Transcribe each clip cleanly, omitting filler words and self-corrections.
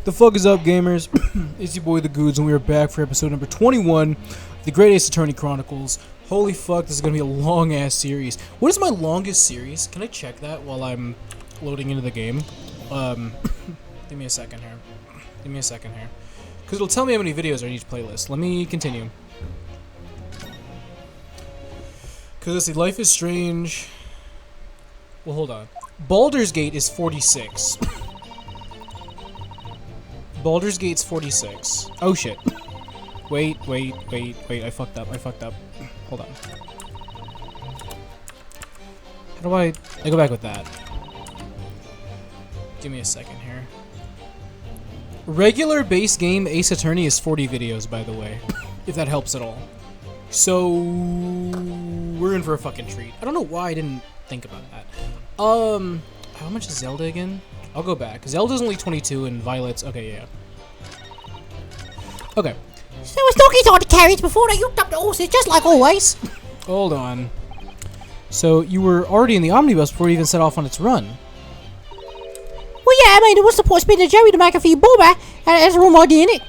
The fuck is up, gamers? It's your boy The Goods, and we are back for episode number 21 of the Great Ace Attorney Chronicles. Holy fuck, this is gonna be a long-ass series. What is my longest series? Can I check that while I'm loading into the game? Give me a second here. Because it'll tell me how many videos are in each playlist. Let me continue. Because let's see, Life is Strange... Well, hold on. Baldur's Gate is 46. Baldur's Gate's 46. Oh shit. Wait. I fucked up. Hold on. How do I go back with that? Give me a second here. Regular base game Ace Attorney is 40 videos, by the way. If that helps at all. So... we're in for a fucking treat. I don't know why I didn't think about that. How much is Zelda again? I'll go back. Zelda's only 22 and Violet's... okay, yeah. Okay. So I was talking on the carriage before I hooked up the horses, just like always. Hold on. So, you were already in the omnibus before you even set off on its run. Well, yeah, I mean, it was supposed to be the Jerry to make a few boba, and there's no idea in it.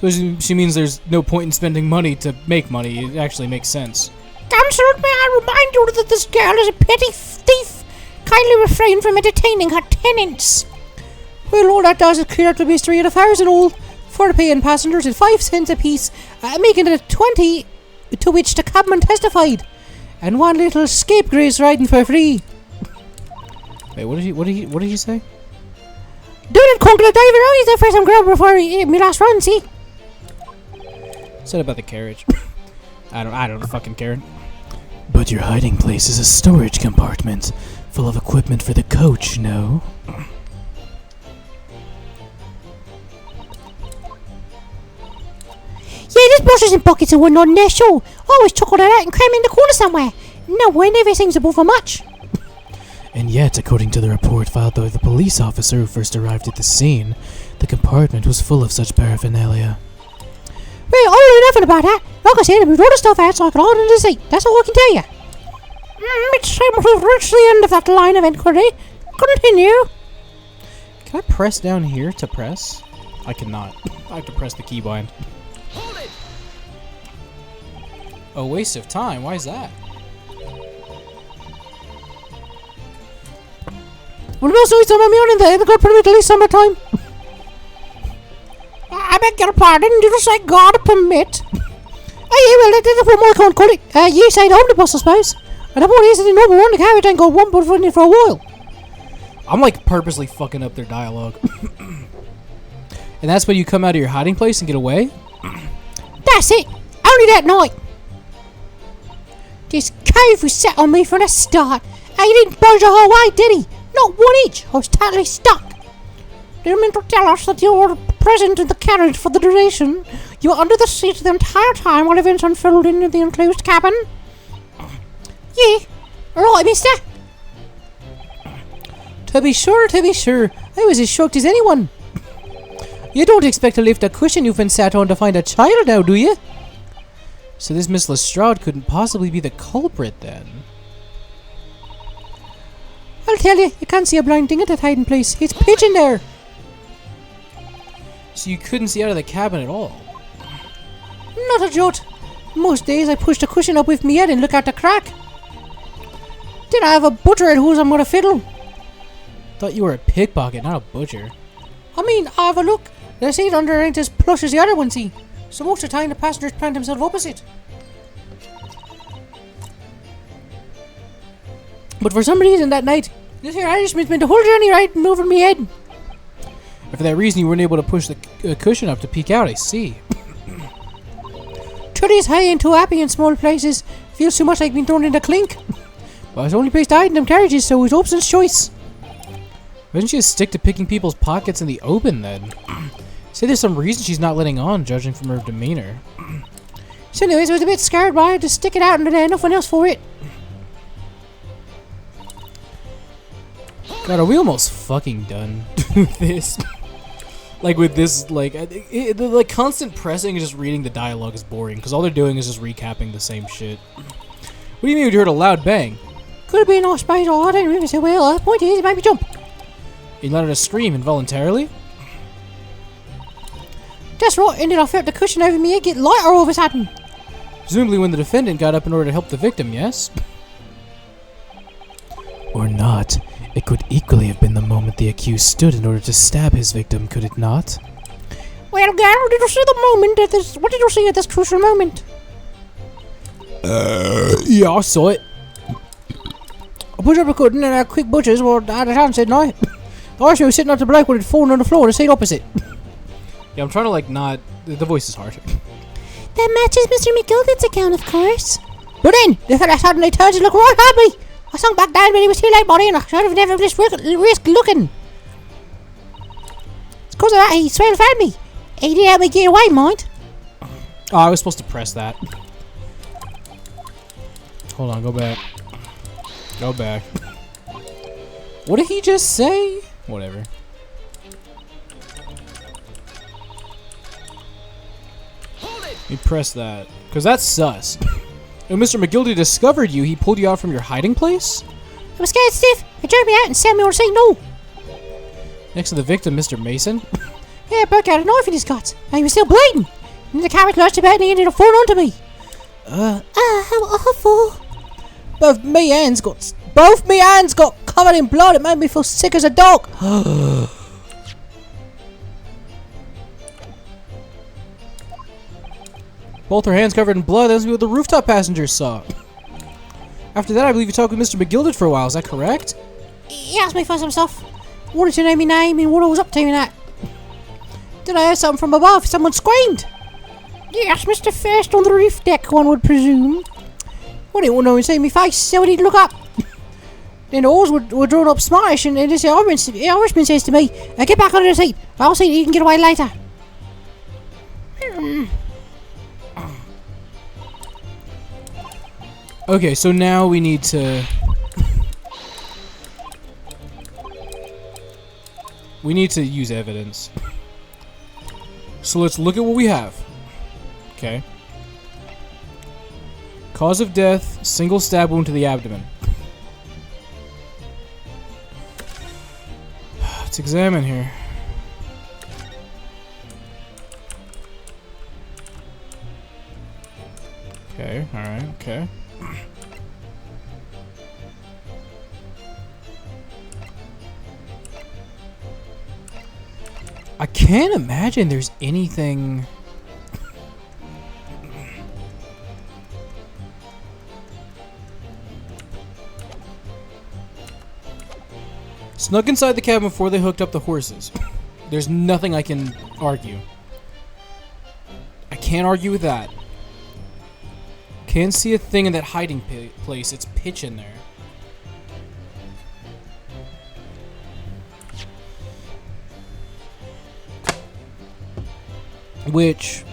So she means there's no point in spending money to make money. It actually makes sense. Damsel, may I remind you that this girl is a petty thief. Kindly refrain from entertaining her tenants. Well, all that does is clear up the mystery of the fares and all. For the paying passengers at 5 cents apiece, making it 20, to which the cabman testified. And one little scapegrace riding for free. Wait, what did he say? Don't conquer the diver eyes there for some grub before me last run, see? Said about the carriage. I don't fucking care. But your hiding place is a storage compartment full of equipment for the coach, no? Yeah, there's brushes and buckets and whatnot in there, sure. Always chuck all that out and cram it in the corner somewhere. No one never seems above for much. And yet, according to the report filed by the police officer who first arrived at the scene, the compartment was full of such paraphernalia. Well, I don't know nothing about that. Like I said, I moved all the stuff out so I could hold it in the seat. That's all I can tell you. It seems we've reached the end of that line of inquiry. Continue. Can I press down here to press? I cannot. I have to press the keybind. Hold it! A waste of time? Why is that? What about some of me on in there? They've got pretty much summertime. I beg your pardon, did you say God permit? Oh, yeah, well, that's what I can't call it. You say the omnibus, I suppose. And the point is that the number one, the carriage ain't got one but running for a while. I'm like purposely fucking up their dialogue. And that's when you come out of your hiding place and get away? That's it. Only that night. This cave was set on me from the start. And he didn't budge the whole way, did he? Not 1 inch. I was totally stuck. Do you mean to tell us that you were present in the carriage for the duration? You were under the seat the entire time while events unfolded in the enclosed cabin? Yeah. Right, mister. To be sure. I was as shocked as anyone. You don't expect to lift a cushion you've been sat on to find a child now, do you? So this Miss Lestrade couldn't possibly be the culprit, then? I'll tell you, you can't see a blind thing at that hiding place. It's pitch in there. So you couldn't see out of the cabin at all? Not a jot. Most days I push the cushion up with me head and look out the crack. Then I have a butcher at whose I'm gonna fiddle. Thought you were a pickpocket, not a butcher. I mean, I have a look. The seat under ain't as plush as the other one, see. So most of the time the passengers plant themselves opposite. But for some reason that night, this here Irishman's been the whole journey right and over me head. And for that reason you weren't able to push the cushion up to peek out, I see. Trudy is high and too happy in small places. Feels too much like being thrown in the clink. But it's the only place to hide in them carriages, so it's Hobson's choice. Why didn't she just stick to picking people's pockets in the open, then? Say there's some reason she's not letting on, judging from her demeanor. So anyways, I was a bit scared by it to stick it out and there's nothing else for it. God, are we almost fucking done with this? Like with this, like, the constant pressing and just reading the dialogue is boring, because all they're doing is just recapping the same shit. What do you mean you heard a loud bang? Could have been all space, or I didn't really say, well, the point is, it made me jump. You let her scream involuntarily? That's right, and then I felt the cushion over me get lighter all of a sudden. Presumably when the defendant got up in order to help the victim, yes? Or not. It could equally have been the moment the accused stood in order to stab his victim, could it not? Well, girl, did you see the moment at this? What did you see at this crucial moment? Yeah, I saw it. I put up a curtain and a quick butchers were at the hand said no. I actually was sitting up the bloke when it fallen on the floor, the seat opposite. Yeah, I'm trying to like not. The voice is hard. That matches Mr. McGillicud's account, of course. But then, the fella suddenly turns to look right at me. I sunk back down, but he was too late, buddy, and I should have never risked looking. It's because of that he straight found me. He didn't help me get away, mind. Oh, I was supposed to press that. Hold on, go back. Go back. What did he just say? Whatever. Let me press that. Because that's sus. When Mr. McGildy discovered you, he pulled you out from your hiding place? I was scared stiff. He jerked me out and sent me on to say no. Next to the victim, Mr. Mason? Yeah, broke out a knife in his guts, and he was still bleeding. And the carrot lurched about and he ended up falling onto me. How awful. Both me hands got covered in blood. It made me feel sick as a dog. Both her hands covered in blood. That's what the rooftop passengers saw. After that, I believe you talked with Mr. McGilded for a while. Is that correct? He asked me for some stuff. Wanted to know my name and what I was up to and that. Then I heard something from above. Someone screamed. Yes, Mr. First on the roof deck, one would presume. Well, he wouldn't know and see me face, so he'd look up. Then the oars were drawn up smartish, and this Irishman says to me, get back under the seat. I'll see that you can get away later. Okay, so now we need to... we need to use evidence. So let's look at what we have. Okay. Cause of death, single stab wound to the abdomen. Let's examine here. Okay, alright, okay. I can't imagine there's anything... Snuck inside the cabin before they hooked up the horses. There's nothing I can argue. I can't argue with that. Can't see a thing in that hiding place. It's pitch in there. Which...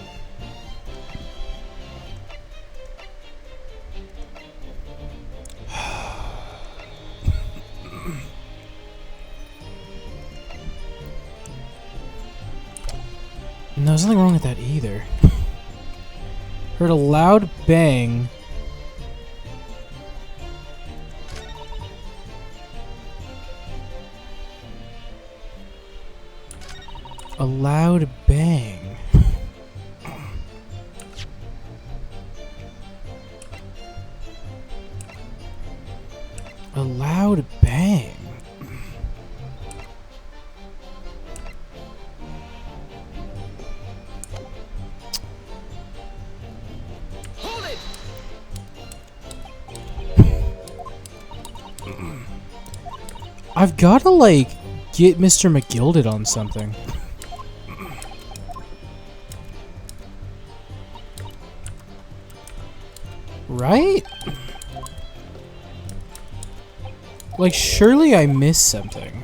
No, there's nothing wrong with that either. Heard a loud bang. A loud bang. A loud bang. I've gotta, like, get Mr. McGilded on something. Right? Like, surely I missed something.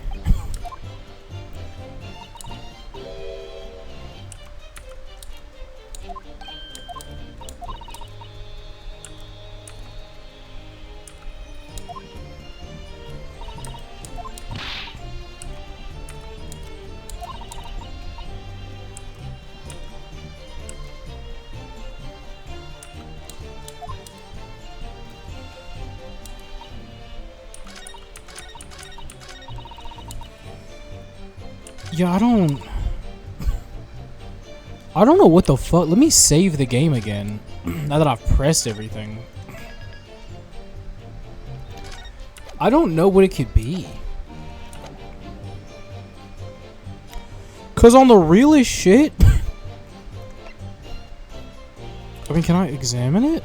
Yeah, I don't know what the fuck. Let me save the game again. Now that I've pressed everything. I don't know what it could be. Cause on the realest shit. I mean, can I examine it?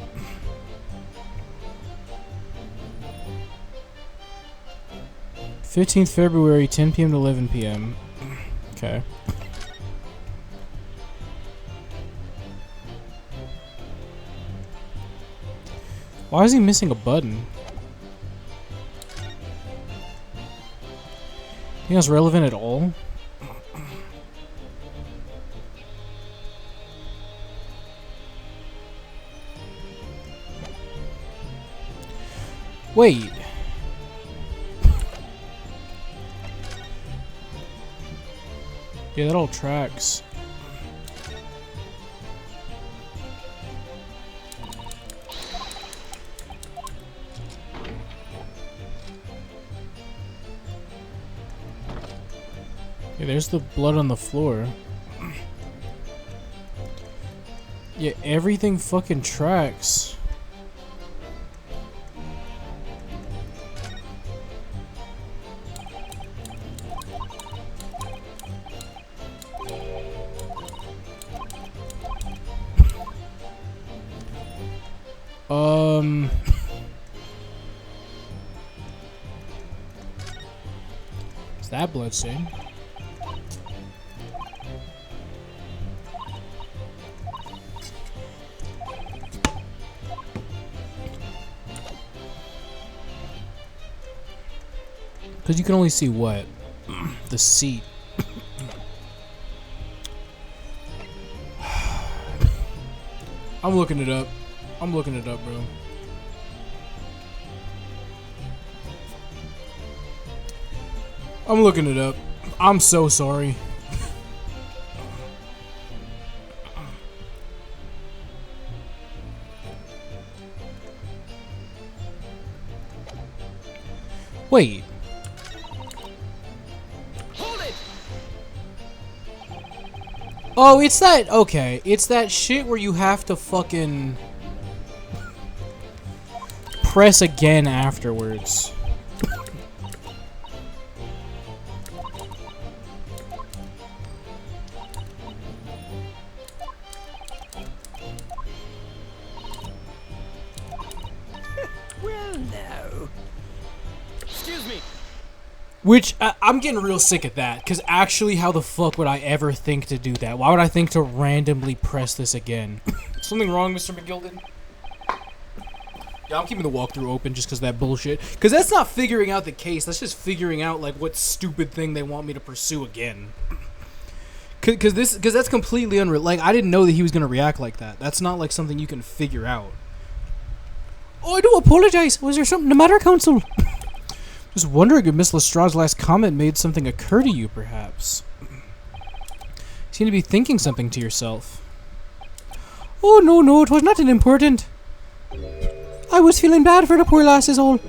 "15th February, 10 p.m. to 11 p.m. Okay. Why is he missing a button? Think that's relevant at all? Wait. Yeah, that all tracks. Yeah, there's the blood on the floor. Yeah, everything fucking tracks. Is that bloodstain? Because you can only see what? The seat. I'm looking it up. I'm looking it up, bro. I'm looking it up. I'm so sorry. Wait. Oh, it's that. Okay, it's that shit where you have to fucking press again afterwards. Well, no. Excuse me. Which, I'm getting real sick at that, because actually, how the fuck would I ever think to do that? Why would I think to randomly press this again? Something wrong, Mr. McGilden? Yeah, I'm keeping the walkthrough open just because of that bullshit. Because that's not figuring out the case, that's just figuring out, like, what stupid thing they want me to pursue again. Because that's completely unreal. Like, I didn't know that he was going to react like that. That's not, like, something you can figure out. Oh, I do apologize. Was there something the matter, Counsel? Just wondering if Miss Lestrange's last comment made something occur to you, perhaps. You seem to be thinking something to yourself. Oh, no, it was nothing important. I was feeling bad for the poor lass is all.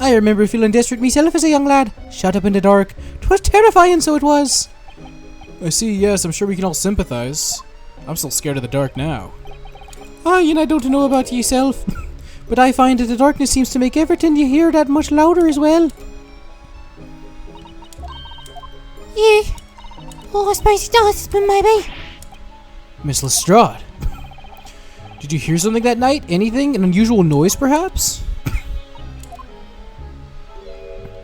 I remember feeling desperate myself as a young lad, shut up in the dark. 'Twas terrifying, so it was. I see, yes, I'm sure we can all sympathize. I'm still scared of the dark now. Aye, and I don't know about yourself, but I find that the darkness seems to make everything you hear that much louder as well. Yeah. Oh, I suppose it does, but maybe. Miss Lestrade. Did you hear something that night? Anything? An unusual noise, perhaps?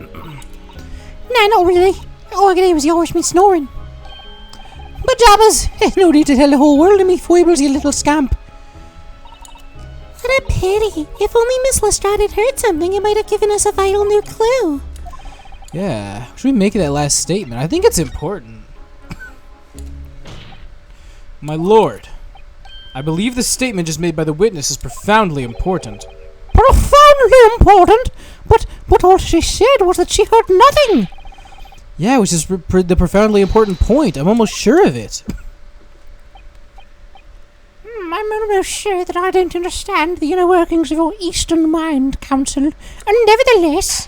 Nah, not really. All I could hear was the Irishman snoring. But Jabbers, there's no need to tell the whole world of me foibles, you little scamp. What a pity. If only Miss Lestrade had heard something, it might have given us a vital new clue. Yeah, should we make that last statement? I think it's important. My lord, I believe the statement just made by the witness is profoundly important. Profoundly important? But all she said was that she heard nothing. Yeah, which is the profoundly important point. I'm almost sure of it. I'm almost sure that I don't understand the inner workings of your Eastern mind, Counsel. And nevertheless,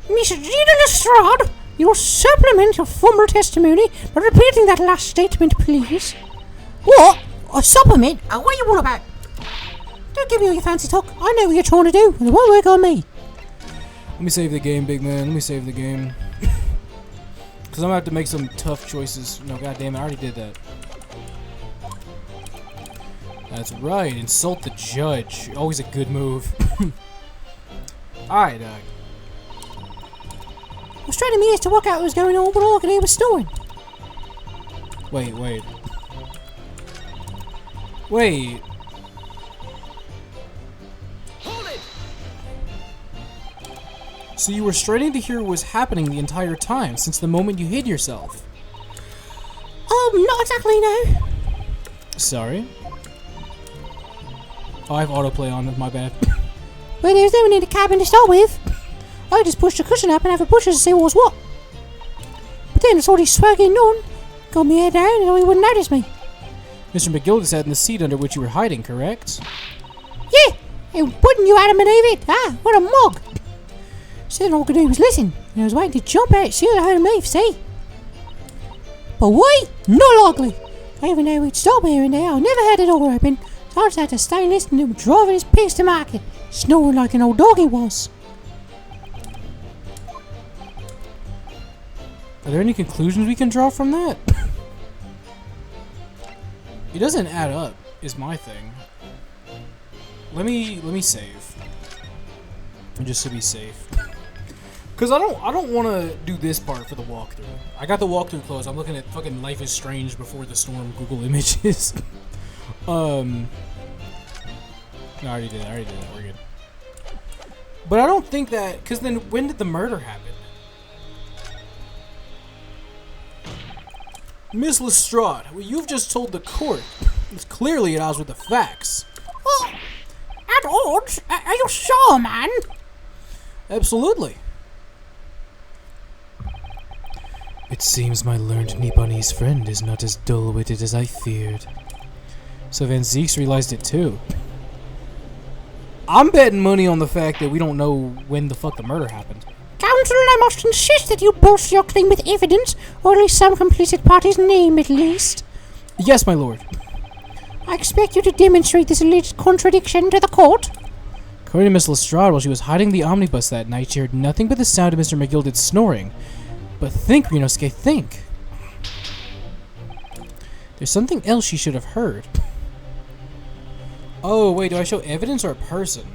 Miss Gina Lestrade, you'll supplement your former testimony by repeating that last statement, please. What? A supplement? What are you all about? Don't give me all your fancy talk. I know what you're trying to do, and it won't work on me. Let me save the game, big man. Let me save the game. Because I'm going to have to make some tough choices. No, goddammit, I already did that. That's right. Insult the judge. Always a good move. Alright, I was trying to ears to work out what was going on, but all I could hear was snoring. Wait. Wait. Hold it! So you were straining to hear what was happening the entire time, since the moment you hid yourself? Not exactly, no. Sorry? Oh, I have autoplay on, my bad. Well, there was no one in the cabin to start with. I just pushed the cushion up and have a pusher to see what was what. But then I saw this swagging on, got my head down, and he wouldn't notice me. Mr. McGilda sat in the seat under which you were hiding, correct? Yeah, and wouldn't you Adam and Eve it? Ah, what a mug. So then all I could do was listen, and I was waiting to jump out as soon as I heard him leave, see? But why? Not likely. Even though he'd stop here and there, I never had the door open, so I just had to stay listening to him driving his pigs to market, snoring like an old dog he was. Are there any conclusions we can draw from that? It doesn't add up, is my thing. Let me save. Just to be safe. Cause I don't wanna do this part for the walkthrough. I got the walkthrough closed. I'm looking at fucking Life is Strange Before the Storm Google Images. No, I already did that, we're good. But I don't think that, cause then when did the murder happen? Miss Lestrade, what you've just told the court is clearly at odds with the facts. Oh, at odds? Are you sure, man? Absolutely. It seems my learned Nipponese friend is not as dull-witted as I feared. So Van Zeeks realized it too. I'm betting money on the fact that we don't know when the fuck the murder happened. Counsel, I must insist that you bolster your claim with evidence, or at least some complicit party's name at least. Yes, my lord. I expect you to demonstrate this alleged contradiction to the court. According to Miss Lestrade, while she was hiding the omnibus that night, she heard nothing but the sound of Mr. McGilda's snoring. But think, Ryunosuke, think. There's something else she should have heard. Oh, wait, do I show evidence or a person?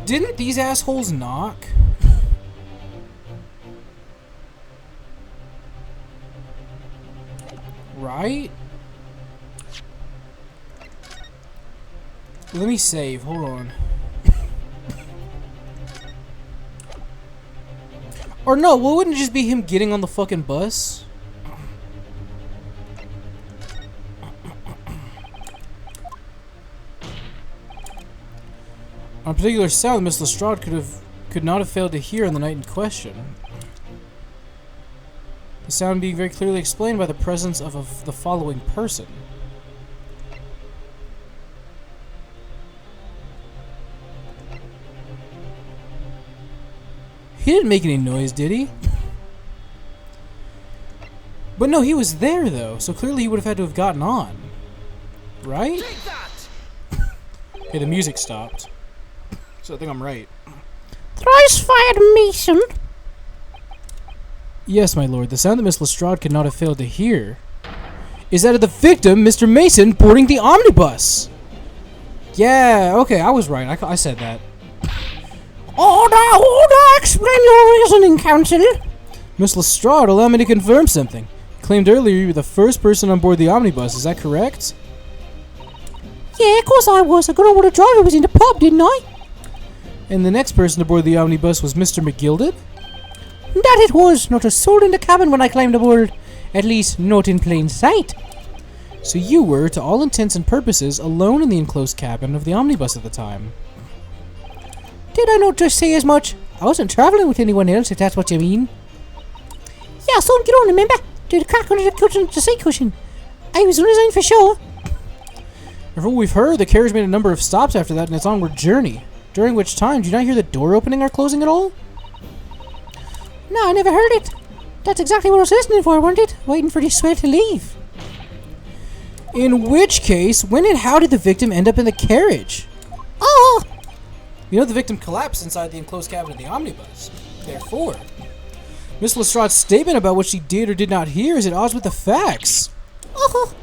Didn't these assholes knock? Right? Let me save. Hold on. Or no, well, wouldn't it just be him getting on the fucking bus? On a particular sound, Miss Lestrade could not have failed to hear on the night in question. The sound being very clearly explained by the presence of the following person. He didn't make any noise, did he? But no, he was there though, so clearly he would have had to have gotten on. Right? Take that! Okay, the music stopped. So I think I'm right. Thrice fired, Mason. Yes, my lord. The sound that Miss Lestrade could not have failed to hear is that of the victim, Mr. Mason, boarding the omnibus. Yeah, okay, I was right. I said that. Order, explain your reasoning, counsel. Miss Lestrade, allow me to confirm something. You claimed earlier you were the first person on board the omnibus. Is that correct? Yeah, of course I was. I got on while the driver was in the pub, didn't I? And the next person aboard the omnibus was Mr. McGilda? That it was. Not a soul in the cabin when I climbed aboard. At least, not in plain sight. So you were, to all intents and purposes, alone in the enclosed cabin of the omnibus at the time. Did I not just say as much? I wasn't travelling with anyone else, if that's what you mean. Yeah, so get on, remember? Do the crack under the seat cushion. I was resigned for sure. From what we've heard, the carriage made a number of stops after that in its onward journey. During which time, do you not hear the door opening or closing at all? No, I never heard it. That's exactly what I was listening for, wasn't it? Waiting for the swell to leave. In which case, when and how did the victim end up in the carriage? Oh! You know the victim collapsed inside the enclosed cabin of the omnibus. Therefore, Miss Lestrade's statement about what she did or did not hear is at odds with the facts. Oh!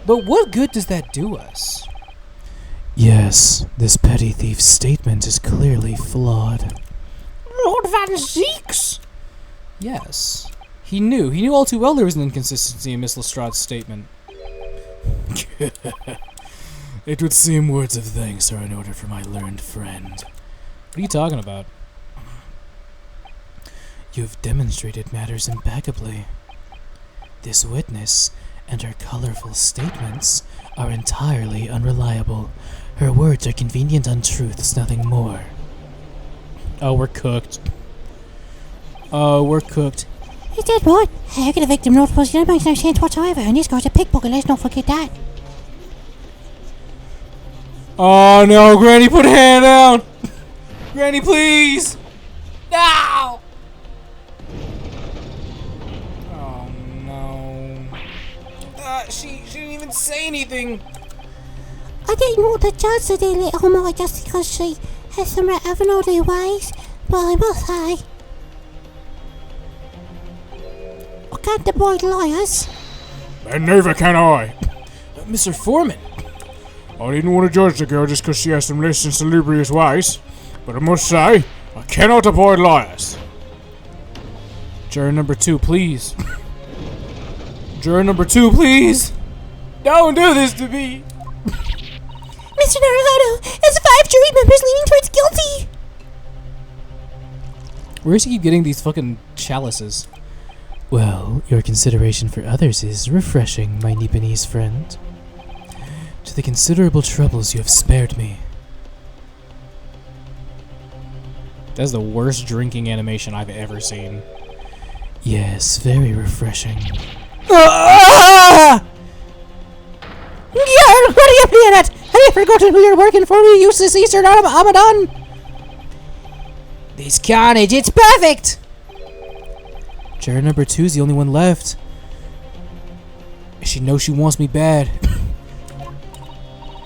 But what good does that do us? Yes, this petty thief's statement is clearly flawed. Lord Van Zeeks! Yes. He knew all too well there was an inconsistency in Miss Lestrade's statement. It would seem words of thanks are in order for my learned friend. What are you talking about? You've demonstrated matters impeccably. This witness and her colorful statements are entirely unreliable. Her words are convenient untruths, nothing more. Oh, we're cooked. Oh, we're cooked. Is that right? How can a victim not suppose that makes no sense whatsoever? And this guy's a pickpocket, let's not forget that. Oh no, Granny, put a hand down! Granny, please! No! Oh no. She didn't even say anything. I didn't want to judge the dear little Molly just because she has some other ways, but I must say, I can't avoid liars. And neither can I. Mr. Foreman. I didn't want to judge the girl just because she has some less than salubrious ways, but I must say, I cannot avoid liars. Juror number 2, please. Juror number 2, please! Don't do this to me! Mr. Naruhodo has 5 jury members leaning towards guilty. Where does he keep getting these fucking chalices? Well, your consideration for others is refreshing, my Nipponese friend. To the considerable troubles you have spared me. That's the worst drinking animation I've ever seen. Yes, very refreshing. Ah! Yeah, what are you playing at? Have you forgotten who you're working for, you useless Eastern Abaddon? This carnage, it's perfect! Juror number 2 is the only one left. She knows she wants me bad.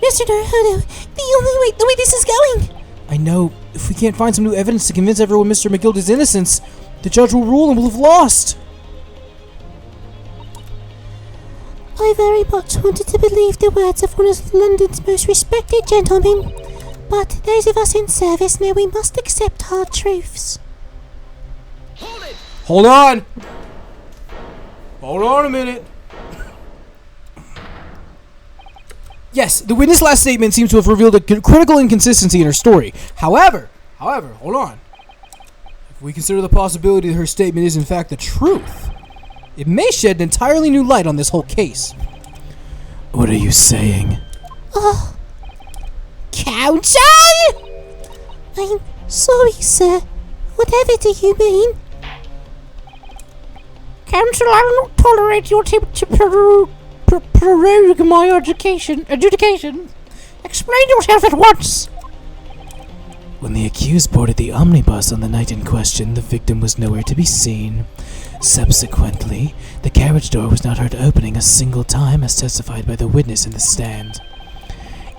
Mr. Naruhodo, the way this is going. I know. If we can't find some new evidence to convince everyone Mr. McGilda's innocence, the judge will rule and we'll have lost. I very much wanted to believe the words of one of London's most respected gentlemen, but those of us in service know we must accept hard truths. Hold it! Hold on! Hold on a minute. Yes, the witness' last statement seems to have revealed a critical inconsistency in her story. However, hold on. If we consider the possibility that her statement is in fact the truth, it may shed an entirely new light on this whole case. What are you saying? Oh, counsel! I'm sorry, sir. Whatever do you mean? Counsel, I will not tolerate your attempt to prorogue my adjudication. Explain yourself at once. When the accused boarded the omnibus on the night in question, the victim was nowhere to be seen. Subsequently, the carriage door was not heard opening a single time, as testified by the witness in the stand.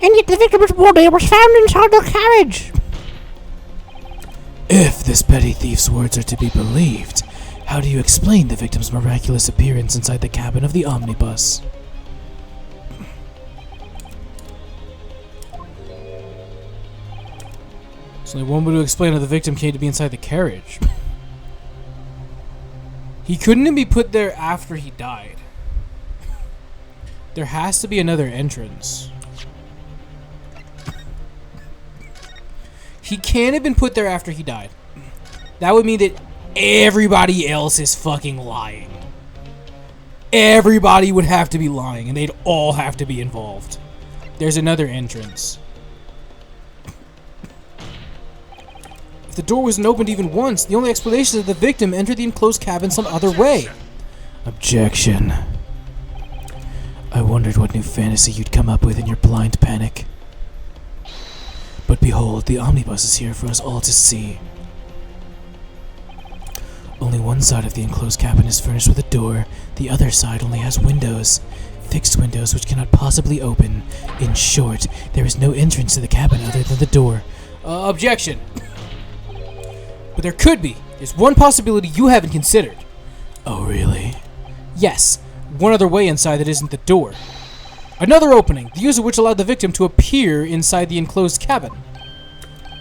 And yet the victim's body was found inside the carriage. If this petty thief's words are to be believed, how do you explain the victim's miraculous appearance inside the cabin of the omnibus? There's only one way to explain how the victim came to be inside the carriage. He couldn't be put there after he died. There has to be another entrance. He can't have been put there after he died. That would mean that everybody else is fucking lying. Everybody would have to be lying, and they'd all have to be involved. There's another entrance. If the door wasn't opened even once, the only explanation is that the victim entered the enclosed cabin some other way. Objection. I wondered what new fantasy you'd come up with in your blind panic. But behold, the omnibus is here for us all to see. Only one side of the enclosed cabin is furnished with a door, the other side only has windows. Fixed windows which cannot possibly open. In short, there is no entrance to the cabin other than the door. Objection. But there could be. There's one possibility you haven't considered. Oh, really? Yes, one other way inside that isn't the door. Another opening, the use of which allowed the victim to appear inside the enclosed cabin.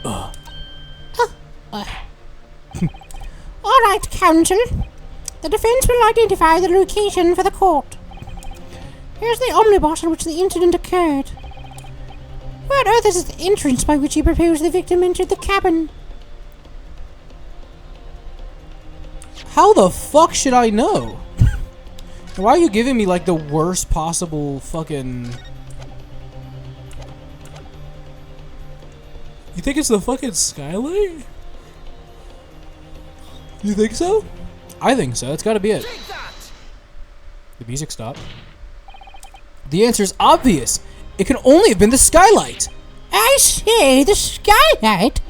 All right, counsel. The defense will identify the location for the court. Here's the omnibus in which the incident occurred. Where on earth is the entrance by which you propose the victim entered the cabin? How the fuck should I know? Why are you giving me like the worst possible fucking... You think it's the fucking skylight? You think so? I think so. It's gotta be it. Take that! The music stopped. The answer is obvious. It can only have been the skylight. I say, the skylight?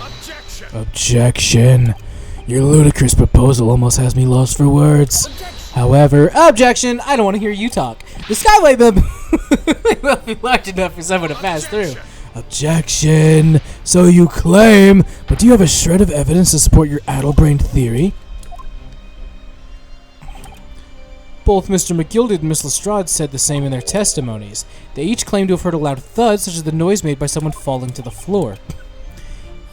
Objection! Objection. Your ludicrous proposal almost has me lost for words. However, objection. I don't want to hear you talk. The skylight may be large enough for someone to pass through. Objection. So you claim, but do you have a shred of evidence to support your addle-brained theory? Both Mr. McGilded and Miss Lestrade said the same in their testimonies. They each claimed to have heard a loud thud, such as the noise made by someone falling to the floor.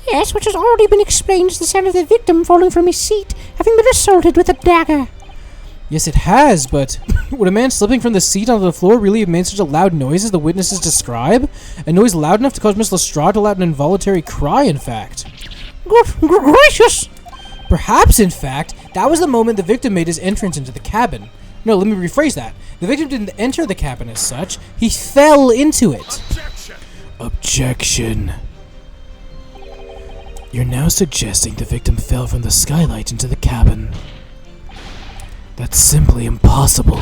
Yes, which has already been explained as the sound of the victim falling from his seat, having been assaulted with a dagger. Yes, it has, but would a man slipping from the seat onto the floor really have made such a loud noise as the witnesses describe? A noise loud enough to cause Miss Lestrade to let an involuntary cry, in fact. Good gracious! Perhaps, in fact, that was the moment the victim made his entrance into the cabin. No, let me rephrase that. The victim didn't enter the cabin as such, he fell into it. Objection! Objection. You're now suggesting the victim fell from the skylight into the cabin. That's simply impossible.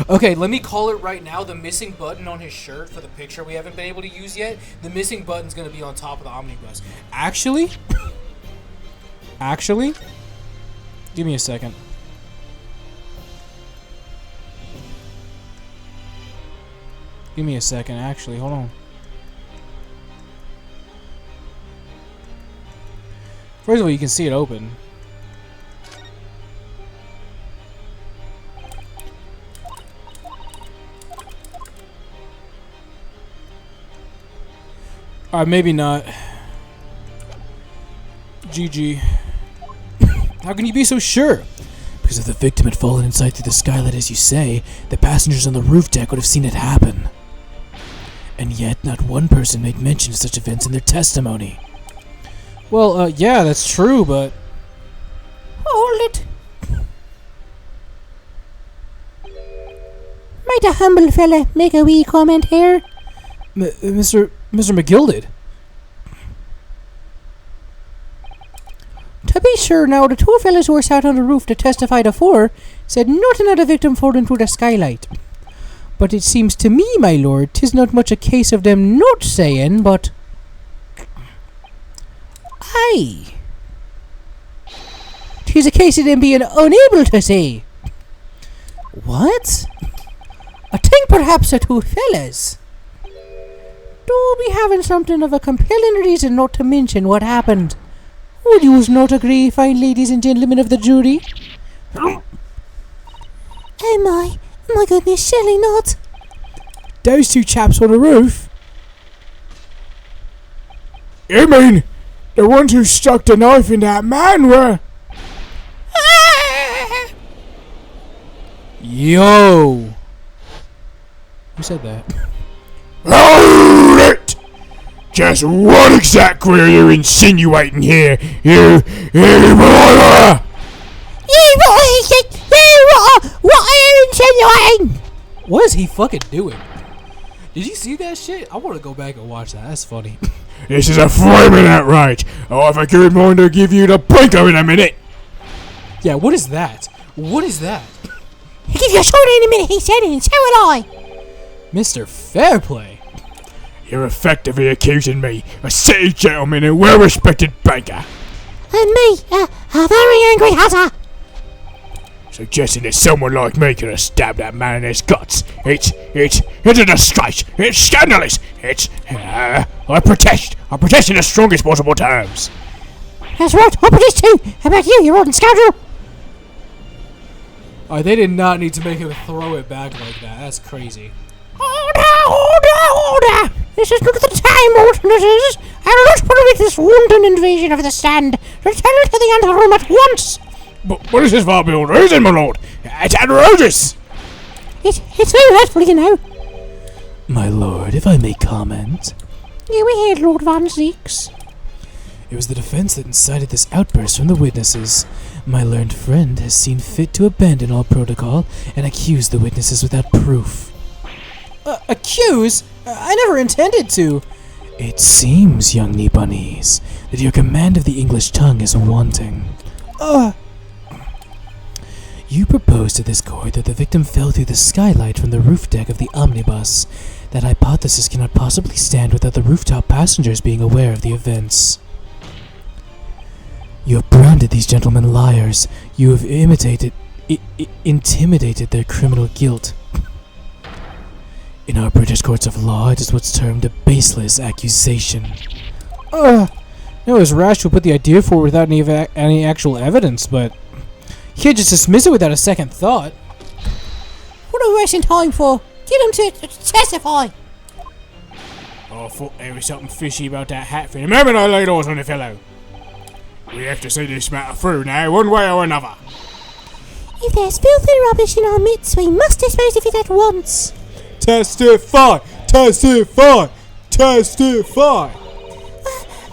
Okay, let me call it right now. The missing button on his shirt for the picture we haven't been able to use yet, the missing button's gonna be on top of the omnibus. Actually, give me a second. Give me a second, actually, hold on. First of all, you can see it open. Alright, maybe not. GG. How can you be so sure? Because if the victim had fallen inside through the skylight as you say, the passengers on the roof deck would have seen it happen. And yet, not one person made mention of such events in their testimony. Well, yeah, that's true, but... Hold it. Might a humble fella make a wee comment here? Mr. McGilded. To be sure now, the two fellas who were sat on the roof to testify afore said nothing of the victim falling through the skylight. But it seems to me, my lord, 'tis not much a case of them not saying, but... Aye. 'Tis a case of them being unable to say. What? I think perhaps the two fellas do be having something of a compelling reason not to mention what happened. Would you not agree, fine ladies and gentlemen of the jury? Oh my goodness, surely not. Those two chaps on the roof? You mean the ones who stuck the knife in that man were? Yo! Who said that? Hold it! Just what exactly are you insinuating here, you brother? What are you insinuating? What is he fucking doing? Did you see that shit? I want to go back and watch that. That's funny. This is a flaming outrage. I'll have a good mind to give you the blinker in a minute. Yeah, what is that? What is that? He'll give you a soda in a minute, he said, and so will I. Mr. Fairplay. You're effectively accusing me, a city gentleman and well-respected banker, And me, a very angry hatter. suggesting that someone like me could have stabbed that man in his guts. It's a disgrace. It's scandalous. I protest in the strongest possible terms. That's right, I protest too. How about you rotten scoundrel? They did not need to make him throw it back like that. That's crazy. Order! This is not the time, Morton, it is. I will not permit this wanton invasion of the stand. Return to the anteroom at once. But what is this vile reason, my lord? It's outrageous! It's very hurtful, you know. My lord, if I may comment, You were here, Lord Van Zeeks. it was the defense that incited this outburst from the witnesses. My learned friend has seen fit to abandon all protocol and accuse the witnesses without proof. Accuse? I never intended to. It seems, young Nipponese, that your command of the English tongue is wanting. You proposed to this court that the victim fell through the skylight from the roof deck of the omnibus. That hypothesis cannot possibly stand without the rooftop passengers being aware of the events. You have branded these gentlemen liars. You have intimidated their criminal guilt. In our British courts of law, it is what's termed a baseless accusation. It was rash to put the idea forward without any actual evidence, but you can't just dismiss it without a second thought. What are we wasting time for? Get him to testify. I thought there was something fishy about that hat for the moment I laid eyes on the fellow. We have to see this matter through now, one way or another. If there's filthy rubbish in our midst, we must dispose of it at once. Testify! Testify! Testify!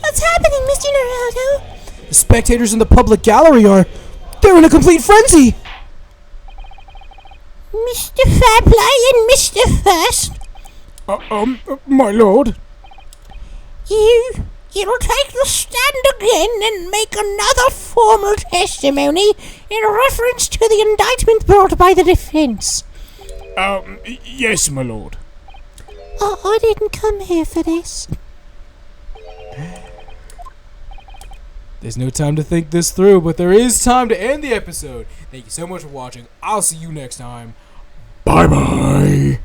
What's happening, Mr. Naruto? The spectators in the public gallery they're in a complete frenzy! Mr. Fairplay and Mr. First, My lord. you'll take the stand again and make another formal testimony in reference to the indictment brought by the defense. Yes, my lord. I didn't come here for this. There's no time to think this through, but there is time to end the episode. Thank you so much for watching. I'll see you next time. Bye-bye.